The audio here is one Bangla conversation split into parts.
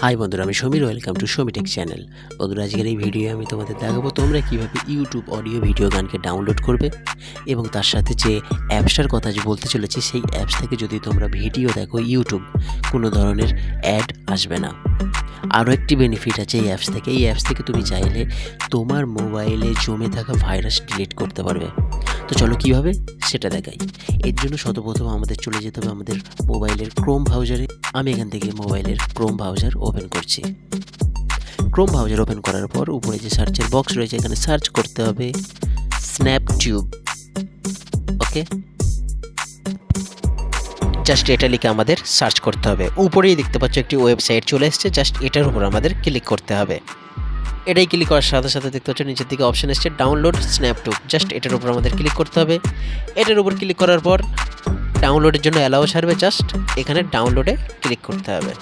হাই বন্ধুরা, আমি Samir. Welcome to Samitech channel. বন্ধুরা, আজকের এই ভিডিও আমি তোমাদের দেখাবো তোমরা কীভাবে ইউটিউব অডিও ভিডিও গানকে ডাউনলোড করবে এবং তার সাথে যে অ্যাপসটার কথা যে বলতে চলেছি সেই অ্যাপস থেকে যদি তোমরা ভিডিও দেখো ইউটিউব কোনো ধরনের অ্যাড আসবে না। আরও একটি বেনিফিট আছে এই অ্যাপস থেকে। এই অ্যাপস থেকে তুমি চাইলে তোমার মোবাইলে জমে থাকা ভাইরাস ডিলিট করতে পারবে। তো চলো কীভাবে সেটা দেখাই। এর জন্য সর্বপ্রথম আমাদের চলে যেতে হবে আমাদের মোবাইলের ক্রোম ব্রাউজারে। আমি এখান থেকে মোবাইলের ক্রোম ব্রাউজার ওপেন করছি। ক্রোম ব্রাউজার ওপেন করার পর উপরে যে সার্চের বক্স রয়েছে এখানে সার্চ করতে হবে স্ন্যাপটিউব। ওকে, জাস্ট এটা লিখে আমাদের সার্চ করতে হবে। উপরেই দেখতে পাচ্ছ একটি ওয়েবসাইট চলে এসেছে, জাস্ট এটার উপর আমাদের ক্লিক করতে হবে। এটাই ক্লিক করার সাথে সাথে দেখতে পাচ্ছ নিচের দিকে অপশন এসেছে ডাউনলোড স্ন্যাপটিউব। জাস্ট এটার উপর আমাদের ক্লিক করতে হবে। এটার উপর ক্লিক করার পর ডাউনলোডের জন্য অ্যালাউ ছাড়বে, জাস্ট এখানে ডাউনলোডে ক্লিক করতে হবে।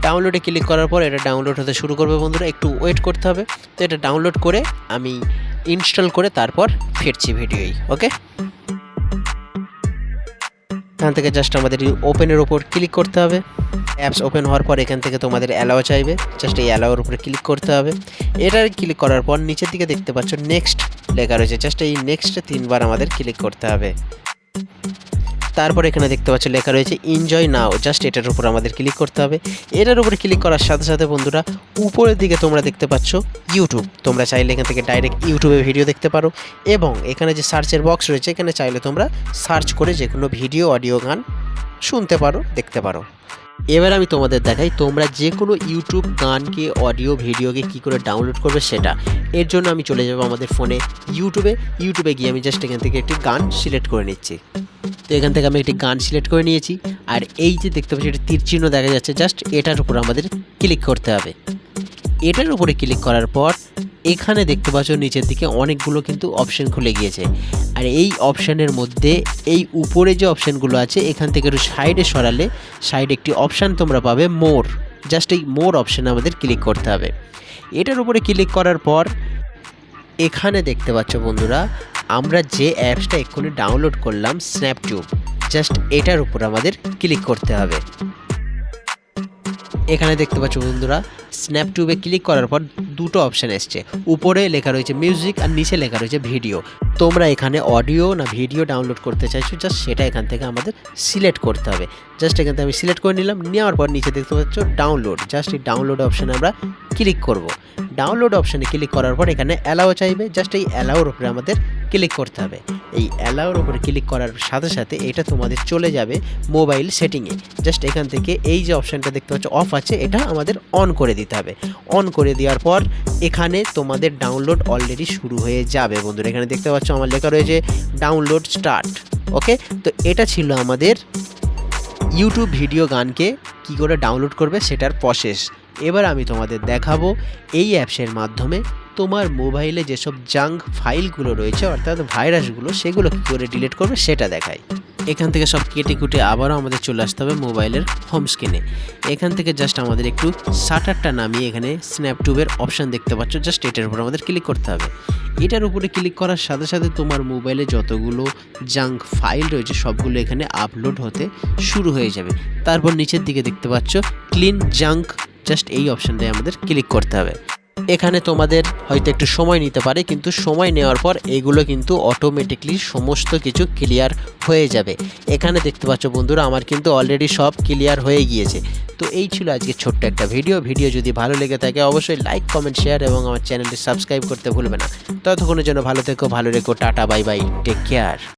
ডাউনলোডে ক্লিক করার পর এটা ডাউনলোড হতে শুরু করবে বন্ধুরা, একটু ওয়েট করতে হবে। তো এটা ডাউনলোড করে আমি ইনস্টল করে তারপর ফিরছি ভিডিওই। ওকে, এখান থেকে জাস্ট আমাদের ওপেনের ওপর ক্লিক করতে হবে। অ্যাপস ওপেন হওয়ার পর এখান থেকে তোমাদের অ্যালাউ চাইবে, জাস্ট এই অ্যালাউর উপরে ক্লিক করতে হবে। এটার ক্লিক করার পর নিচের দিকে দেখতে পাচ্ছ নেক্সট লেখা রয়েছে, জাস্ট এই নেক্সটে 3 বার আমাদের ক্লিক করতে হবে। তারপর এখানে দেখতে পাচ্ছ লেখা রয়েছে এনজয় নাও, জাস্ট এটার উপর আমাদের ক্লিক করতে হবে। এটার উপরে ক্লিক করার সাথে সাথে বন্ধুরা উপরের দিকে তোমরা দেখতে পাচ্ছ ইউটিউব। তোমরা চাইলে এখান থেকে ডাইরেক্ট ইউটিউবে ভিডিও দেখতে পারো এবং এখানে যে সার্চের বক্স রয়েছে এখানে চাইলে তোমরা সার্চ করে যে কোনো ভিডিও অডিও গান শুনতে পারো, দেখতে পারো। এবার আমি তোমাদের দেখাই তোমরা যে কোনো ইউটিউব গানকে অডিও ভিডিওকে কী করে ডাউনলোড করবে সেটা। এর জন্য আমি চলে যাব আমাদের ফোনে ইউটিউবে গিয়ে আমি জাস্ট এখান থেকে একটি গান সিলেক্ট করে নিচ্ছি। তো এখান থেকে আমি একটি গান সিলেক্ট করে নিয়েছি। আর এই যে দেখতে পাচ্ছি একটি তীর চিহ্ন দেখা যাচ্ছে, জাস্ট এটার উপর আমাদের ক্লিক করতে হবে। এটার উপরে ক্লিক করার পর এখানে দেখতে পাচ্ছ নিচের দিকে অনেকগুলো কিন্তু অপশান খুলে গিয়েছে। আর এই অপশানের মধ্যে এই উপরে যে অপশানগুলো আছে এখান থেকে একটু সাইডে সরালে সাইডে একটি অপশান তোমরা পাবে মোর, জাস্ট এই মোর অপশানে আমাদের ক্লিক করতে হবে। এটার উপরে ক্লিক করার পর এখানে দেখতে পাচ্ছ বন্ধুরা আমরা যে অ্যাপসটা এক্ষুনি ডাউনলোড করলাম স্ন্যাপটিউব, জাস্ট এটার উপর আমাদের ক্লিক করতে হবে। এখানে দেখতে পাচ্ছ বন্ধুরা স্ন্যাপটিউবে ক্লিক করার পর দুটো অপশান এসছে, উপরে লেখা রয়েছে মিউজিক আর নিচে লেখা রয়েছে ভিডিও। তোমরা এখানে অডিও না ভিডিও ডাউনলোড করতে চাইছো, জাস্ট সেটা এখান থেকে আমাদের সিলেক্ট করতে হবে। জাস্ট এখান থেকে আমি সিলেক্ট করে নিলাম। নেওয়ার পর নিচে দেখতে পাচ্ছ ডাউনলোড, জাস্ট এই ডাউনলোড অপশানে আমরা ক্লিক করব। ডাউনলোড অপশানে ক্লিক করার পর এখানে অ্যালাউ চাইবে, জাস্ট এই অ্যালাউর উপরে আমাদের ক্লিক করতে হবে। এই অ্যালাউর উপরে ক্লিক করার সাথে সাথে এটা তোমাদের চলে যাবে মোবাইল সেটিংয়ে। জাস্ট এখান থেকে এই যে অপশানটা দেখতে পাচ্ছ অফ আছে, এটা আমাদের অন করে দিতে হবে। অন করে দেওয়ার পর এখানে তোমাদের ডাউনলোড অলরেডি শুরু হয়ে যাবে বন্ধুরা। এখানে দেখতে পাচ্ছ আমার লেখা রয়েছে ডাউনলোড স্টার্ট। ওকে, তো এটা ছিল আমাদের ইউটিউব ভিডিও গানকে কি করে ডাউনলোড করবে সেটার প্রসেস। এবার আমি তোমাদের দেখাবো এই অ্যাপসের মাধ্যমে তোমার মোবাইলে যেসব জাঙ্ক ফাইলগুলো রয়েছে অর্থাৎ ভাইরাসগুলো সেগুলো কী করে ডিলিট করবে সেটা দেখাই। এখান থেকে সব কেটে কুটে আবারও আমাদের চলে আসতে হবে মোবাইলের হোম স্ক্রিনে। এখান থেকে জাস্ট আমাদের একটু শাটারটা নামিয়ে এখানে স্ন্যাপটিউবের অপশান দেখতে পাচ্ছ, জাস্ট এটার উপর আমাদের ক্লিক করতে হবে। এটার উপরে ক্লিক করার সাথে সাথে তোমার মোবাইলে যতগুলো জাঙ্ক ফাইল রয়েছে সবগুলো এখানে আপলোড হতে শুরু হয়ে যাবে। তারপর নিচের দিকে দেখতে পাচ্ছ ক্লিন জাঙ্ক, জাস্ট এই অপশানটায় আমাদের ক্লিক করতে হবে। এখানে তোমাদের হয়তো একটু সময় নিতে পারে, কিন্তু সময় নেওয়ার পর এগুলো কিন্তু অটোমেটিকলি সমস্ত কিছু ক্লিয়ার হয়ে যাবে। এখানে দেখতে পাচ্ছ বন্ধুরা আমার কিন্তু অলরেডি সব ক্লিয়ার হয়ে গিয়েছে। তো এই ছিল আজকে ছোট্ট একটা ভিডিও যদি ভালো লেগে থাকে অবশ্যই লাইক কমেন্ট শেয়ার এবং আমার চ্যানেলটি সাবস্ক্রাইব করতে ভুলবে না। ততক্ষণের জন্য ভালো থেকো, ভালো রেখো, টাটা বাই বাই, টেক কেয়ার।